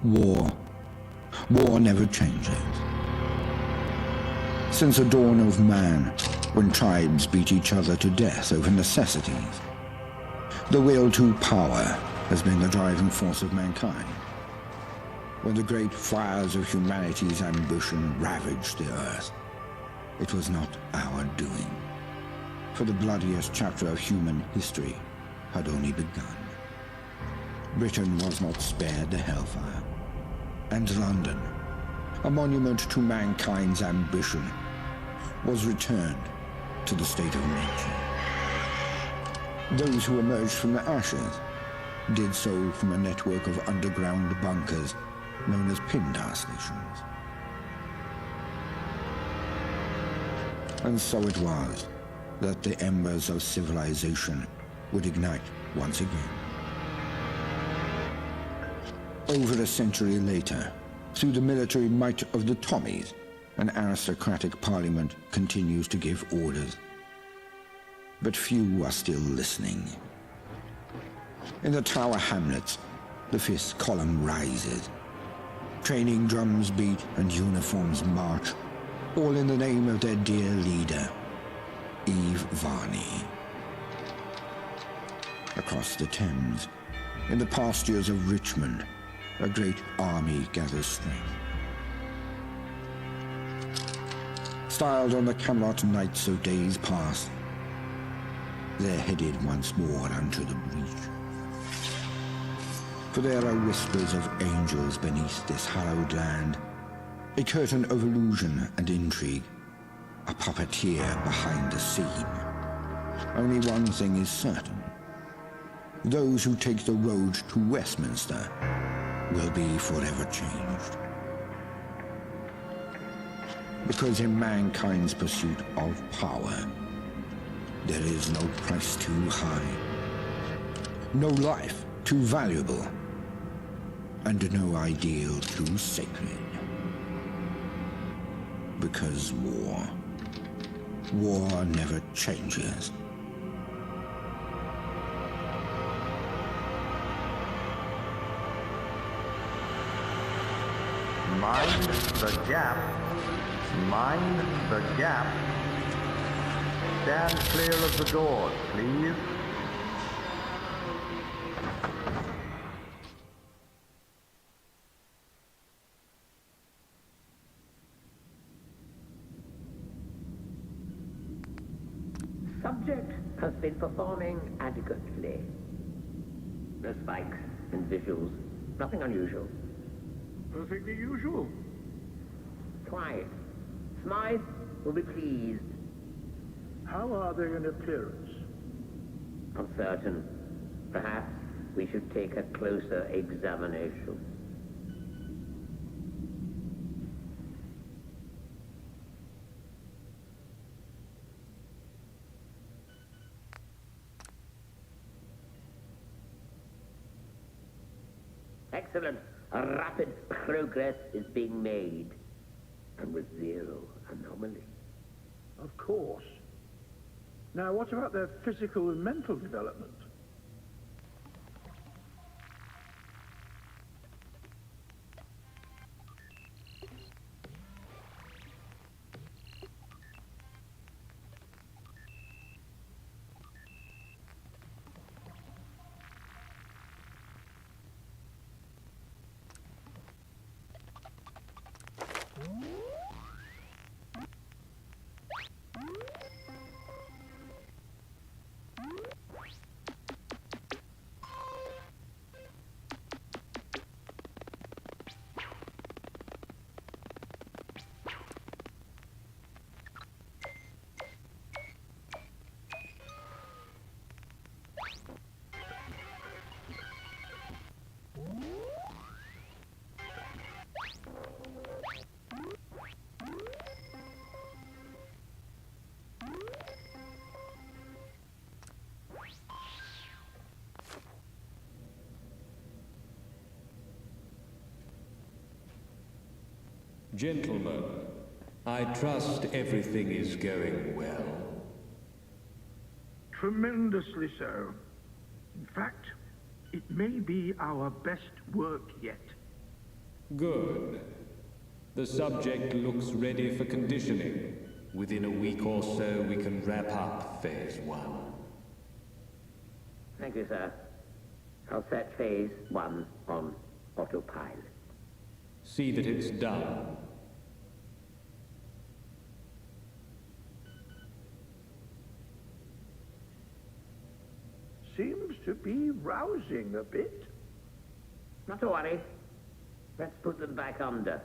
War. War never changes. Since the dawn of man, when tribes beat each other to death over necessities, the will to power has been the driving force of mankind. When the great fires of humanity's ambition ravaged the earth, it was not our doing, for the bloodiest chapter of human history had only begun. Britain was not spared the hellfire, and London, a monument to mankind's ambition, was returned to the state of nature. Those who emerged from the ashes did so from a network of underground bunkers known as Pindar stations. And so it was that the embers of civilization would ignite once again. Over a century later, through the military might of the Tommies, an aristocratic parliament continues to give orders. But few are still listening. In the Tower Hamlets, the fifth column rises. Training drums beat and uniforms march, all in the name of their dear leader, Eve Varney. Across the Thames, in the pastures of Richmond, a great army gathers strength. Styled on the Camelot knights of days past, they're headed once more unto the breach. For there are whispers of angels beneath this hallowed land, a curtain of illusion and intrigue, a puppeteer behind the scene. Only one thing is certain. Those who take the road to Westminster will be forever changed. Because in mankind's pursuit of power, there is no price too high, no life too valuable, and no ideal too sacred. Because war never changes. Mind the gap. Mind the gap. Stand clear of the doors, please. Subject has been performing adequately. No spikes and visuals. Nothing unusual. Perfectly usual. Quiet. Smythe will be pleased. How are they in appearance? Uncertain. Perhaps we should take a closer examination. Excellent. A rapid progress is being made, and with zero anomaly. Of course. Now, what about their physical and mental development? Gentlemen, I trust everything is going well. Tremendously so. In fact, it may be our best work yet. Good. The subject looks ready for conditioning. Within a week or so, we can wrap up Phase 1. Thank you, sir. I'll set Phase 1 on autopilot. See that it's done. Seems to be rousing a bit. Not to worry. Let's put them back under.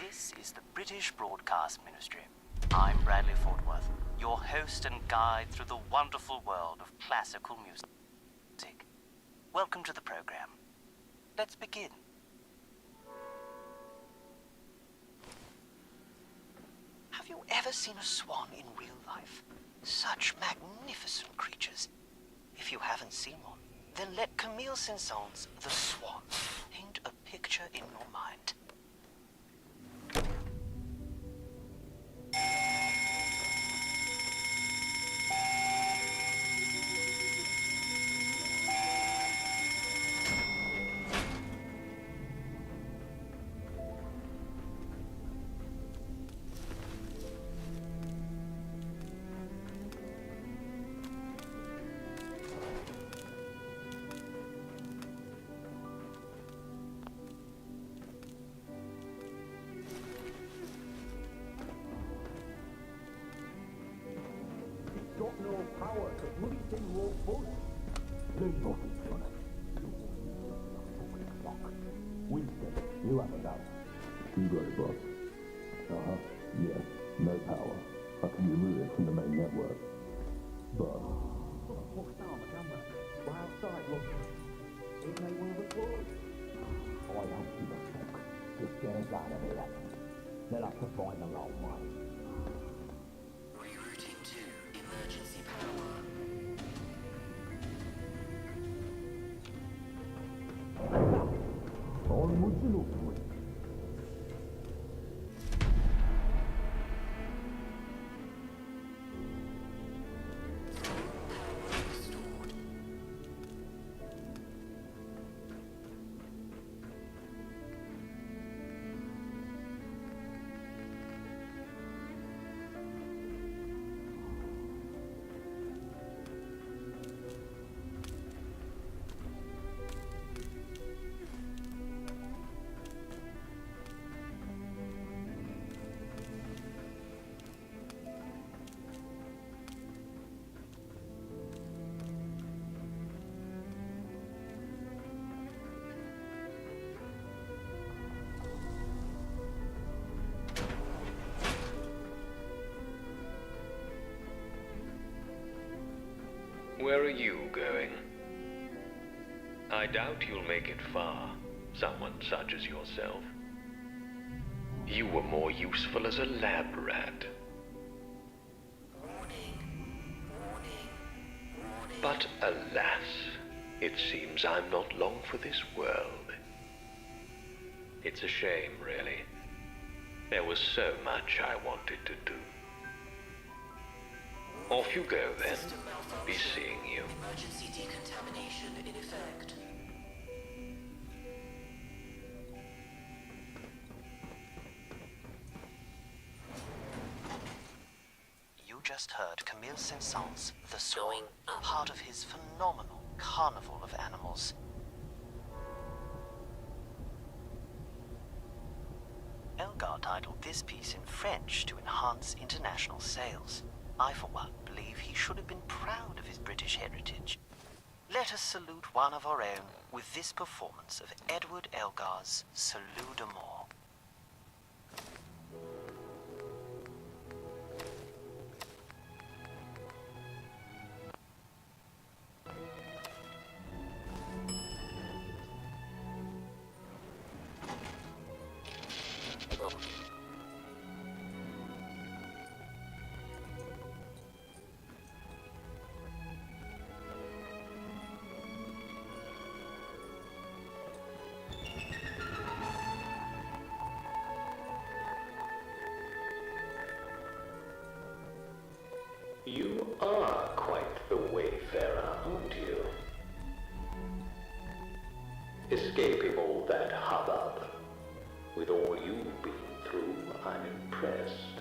This is the British Broadcast Ministry. I'm Bradley Fortworth, your host and guide through the wonderful world of classical music. Welcome to the program. Let's begin. Have you ever seen a swan in real life? Such magnificent creatures. If you haven't seen one, Then let Camille Saint-Saëns, the Swan, paint a picture in your mind. Got no power, the bloody thing won't budge. There's nothing funny. Winston, you have a go. You got it, boss. Uh-huh. Yes, no power. I can remove it from the main network. But... What the fuck's down the camera? We're outside, look. It may one of the boys. I don't give a fuck. Just get us out of here. They'll have to find the long way. Rerouting to emergency power. On would you look for it? Where are you going? I doubt you'll make it far, someone such as yourself. You were more useful as a lab rat. But alas, it seems I'm not long for this world. It's a shame, really. There was so much I wanted to do. Off you go, then. Be seeing you. Emergency decontamination in effect. You just heard Camille Saint-Saëns, the Swan, part of his phenomenal carnival of animals. Elgar titled this piece in French to enhance international sales. I, for one, believe he should have been proud of his British heritage. Let us salute one of our own with this performance of Edward Elgar's Salut d'Amour. You are quite the wayfarer, aren't you? Escaping all that hubbub. With all you've been through, I'm impressed.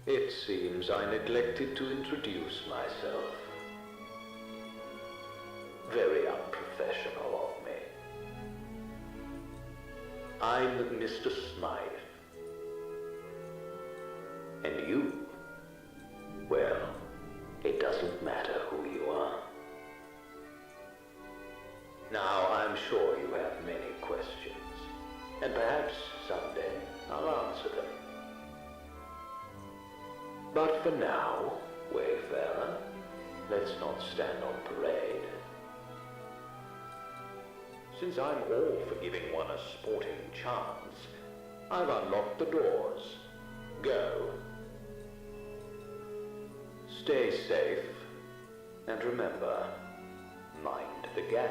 It seems I neglected to introduce myself. Very unprofessional of me. I'm Mr. Smythe. And you? Well, it doesn't matter who you are. Now, I'm sure you have many questions, and perhaps someday I'll answer them. But for now, wayfarer, let's not stand on parade. Since I'm all for giving one a sporting chance, I've unlocked the doors. Go. Stay safe, and remember, Mind the gap.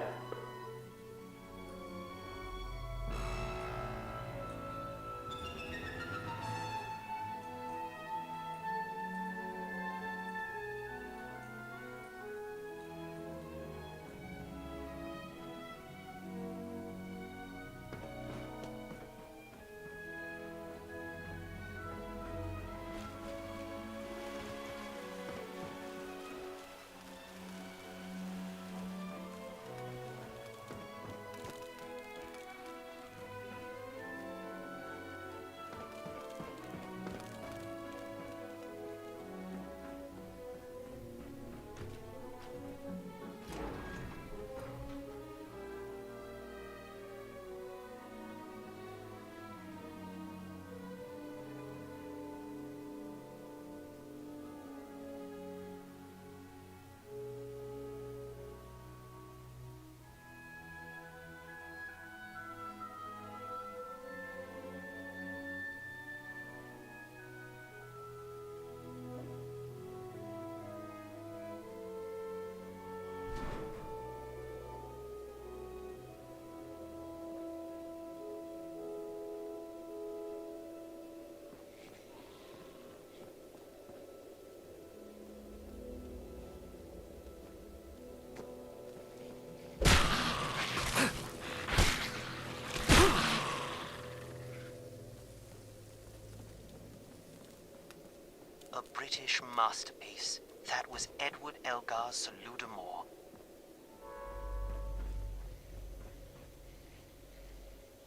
A British masterpiece. That was Edward Elgar's Saludamore.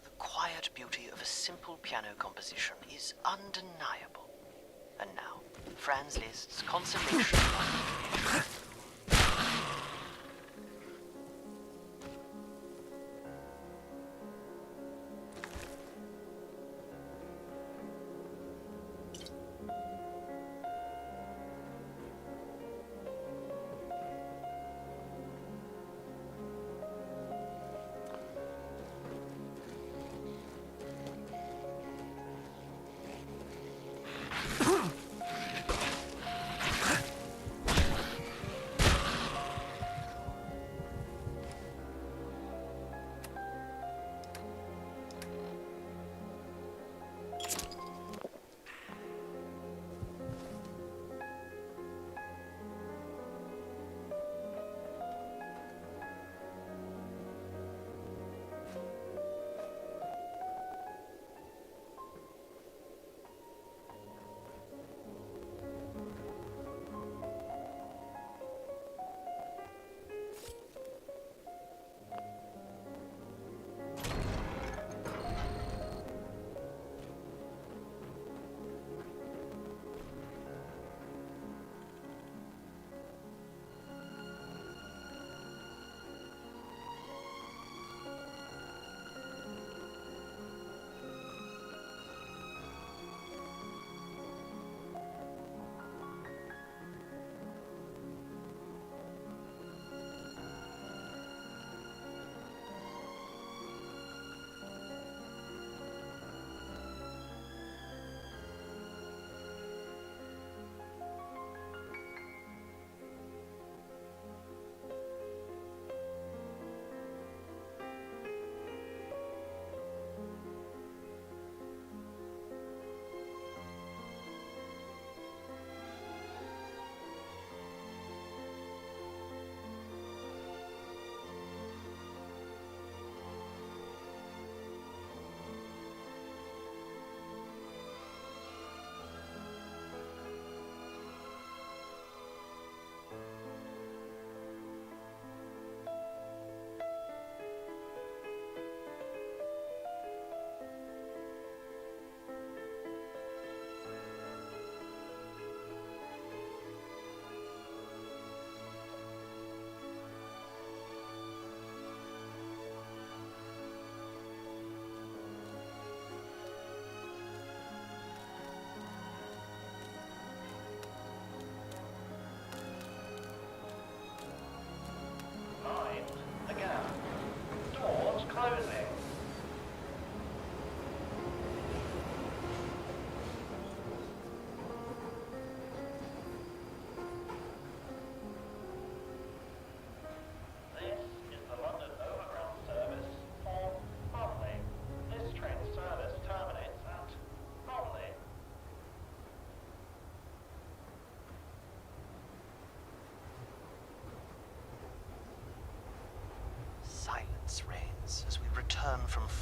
The quiet beauty of a simple piano composition is undeniable. And now, Franz Liszt's consummation.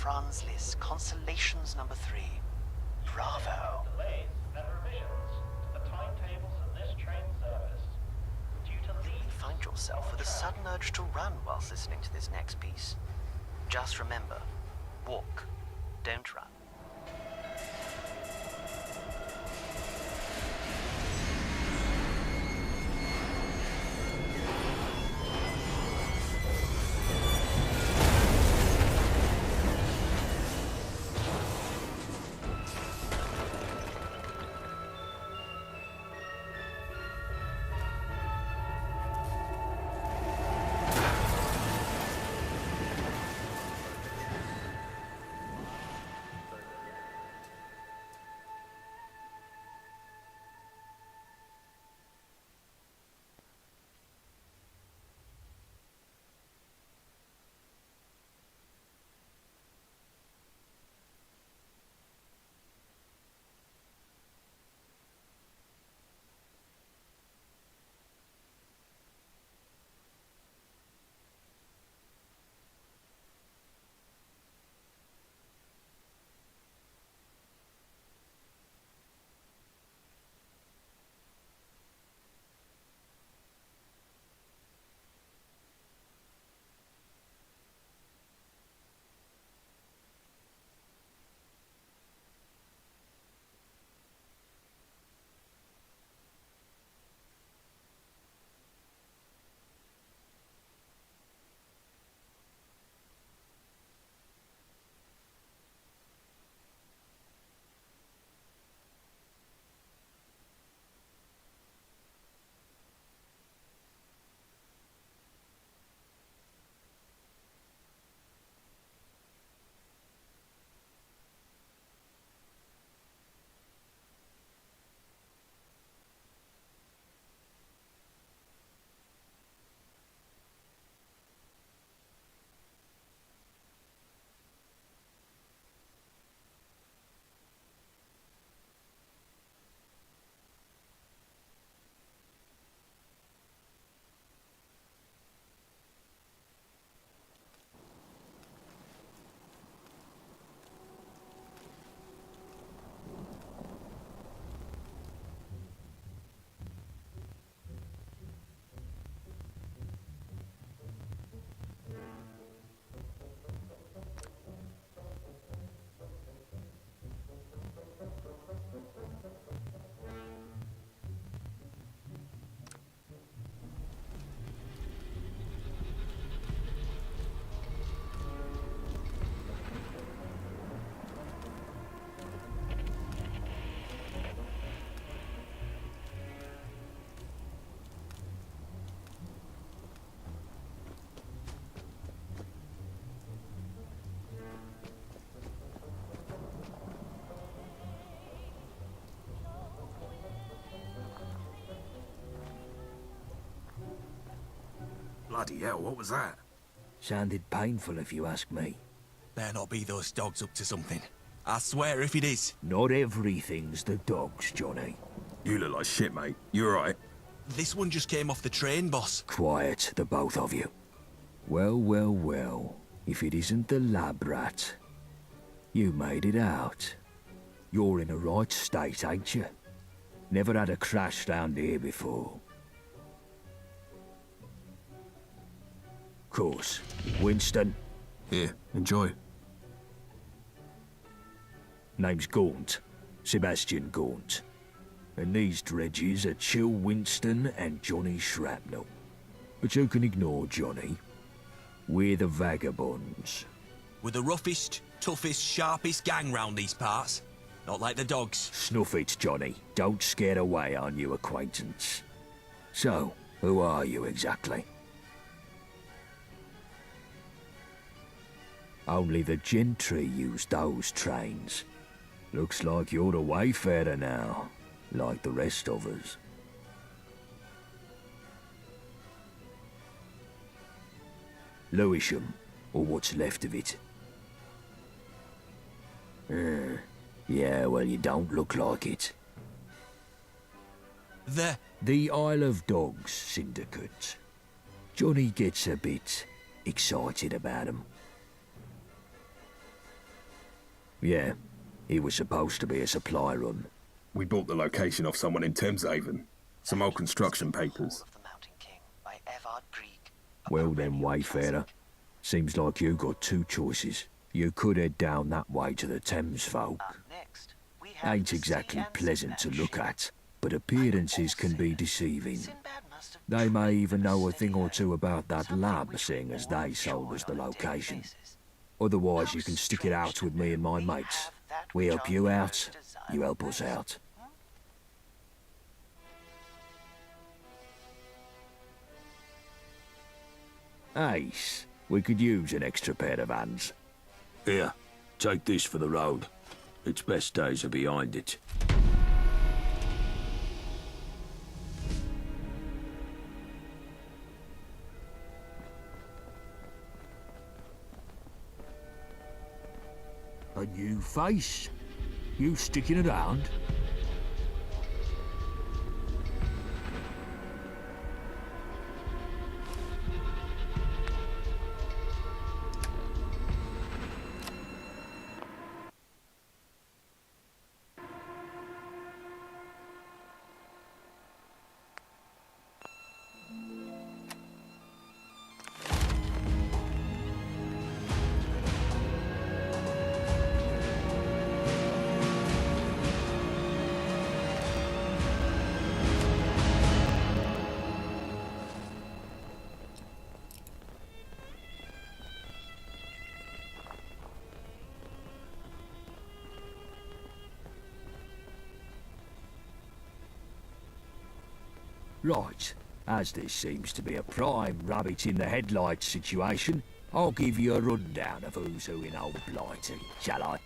Franz Liszt, Constellations number 3. Bravo. Delays and revisions to the timetables of this train service. Due to You may find yourself with a sudden urge to run whilst listening to this next piece. Just remember, walk, don't run. Bloody hell, what was that? Sounded painful if you ask me. Better not be those dogs up to something. I swear if it is. Not everything's the dogs, Johnny. You look like shit, mate. You alright? This one just came off the train, boss. Quiet, the both of you. Well, well, well. If it isn't the lab rat. You made it out. You're in a right state, ain't you? Never had a crash round here before. Course. Winston. Here, enjoy. Name's Gaunt. Sebastian Gaunt. And these dredges are Chill Winston and Johnny Shrapnel. But you can ignore Johnny. We're the vagabonds. We're the roughest, toughest, sharpest gang round these parts. Not like the dogs. Snuff it, Johnny. Don't scare away our new acquaintance. So, who are you exactly? Only the gentry use those trains. Looks like you're the wayfarer now, like the rest of us. Lewisham, or what's left of it. Yeah, well, you don't look like it. The Isle of Dogs Syndicate. Johnny gets a bit excited about 'em. Yeah, it was supposed to be a supply run. We bought the location off someone in Thameshaven. Some old construction papers. Well then, Wayfarer. Seems like you got two choices. You could head down that way to the Thames folk. Ain't exactly pleasant to look at, but appearances can be deceiving. They may even know a thing or two about that lab, seeing as they sold us the location. Otherwise, you can stick it out with me and my mates. We help you out, you help us out. Ace, we could use an extra pair of hands. Here, take this for the road. Its best days are behind it. A new face? You sticking around? Right, as this seems to be a prime rabbit in the headlights situation, I'll give you a rundown of who's who in Old Blighty, shall I?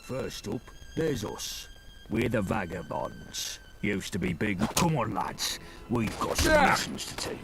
First up, there's us. We're the vagabonds. Used to be big. Come on, lads. We've got some lessons to teach.